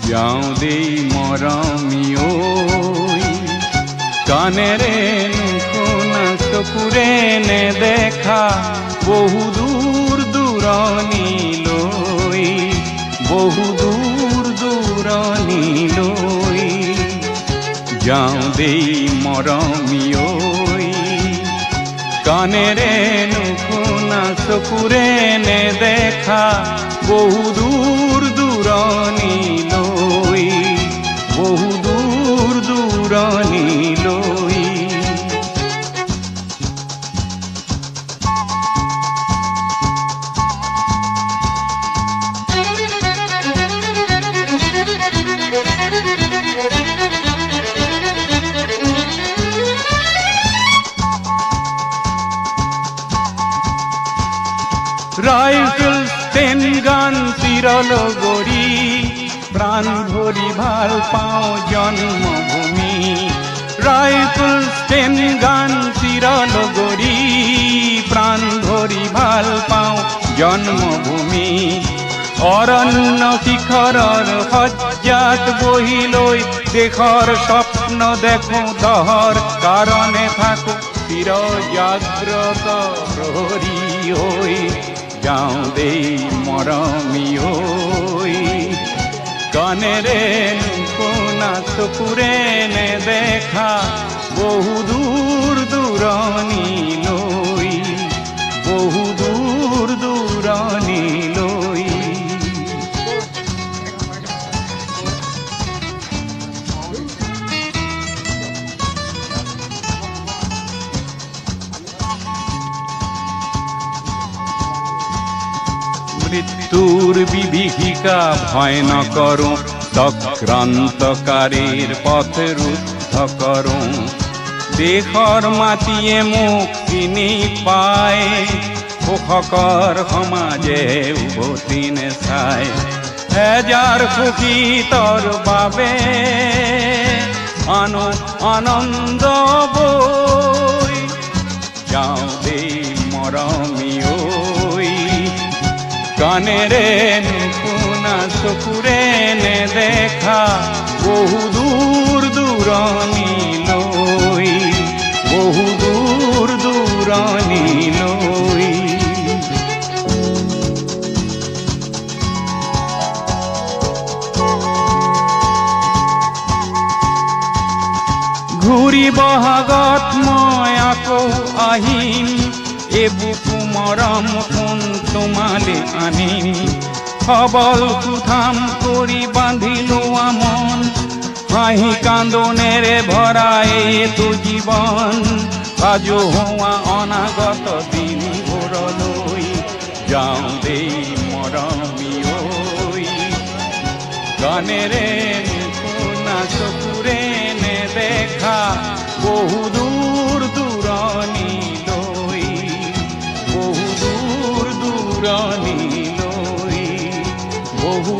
যাওঁ দেই মৰমীয়ৈ কাণেৰে নুশুনা চকুৰে নেদেখা বহু দূৰ দূৰণিলৈ বহু দূৰ দূৰণিলৈ যাওঁ দেই মৰমীয়ৈ কাণেৰে নুশুনা চকুৰে নেদেখা বহু দূৰ দূৰণিলৈ বহু দূৰ দূৰণিলৈ ৰাইফেল টেন গান তীৰল গৰি প্ৰাণ ভৰি ভাল পাওঁ জন্মভূমি ৰাইফেল টেন গান তীৰল গৰি প্ৰাণ ভৰি ভাল পাওঁ জন্মভূমি অৰণ্য শিখৰৰ সজ্জাত বহি লৈ দেশৰ স্বপ্ন দেখো দহৰ কাৰণে থাকো চিৰ জাগ্ৰত প্ৰহৰী হৈ যাওঁ দেই মৰমীয়ৈ কাণেৰে নুশুনা চকুৰে নেদেখা বহু দূৰ দূৰণিলৈ বহু দূৰ দূৰণিলৈ মৃত্যুৰ বিভীষিকা ভয় নকৰোঁ চক্ৰান্তকাৰীৰ পথ ৰুদ্ধ কৰোঁ দেশৰ মাটিয়ে মোক চিনি পায় শোষকৰ সমাজে উভতি নেচায় হেজাৰ শোষিতৰ বাবে আনন্দ বৈ যাওঁ দেই মৰমীয়ৈ কাণেৰে নুশুনা চকুৰে নেদেখা বহু দূৰ দূৰণিলৈ বহু দূৰ দূৰণিলৈ ঘূৰি বহাগত মই আকৌ আহিম এবুকু মৰম সোণ তোমালে আনিম সবল সুঠাম কৰি বান্ধি লোৱা মন হাঁহি কান্দোনেৰে ভৰা এইটো জীৱন সাজু হোৱা অনাগত দিনবোৰলৈ যাওঁ দেই মৰমীয়ৈ কাণেৰে নুশুনা চকুৰে নেদেখা বহু দূৰ দূৰণিলৈ বহু দূৰ দূৰণিলৈ বহু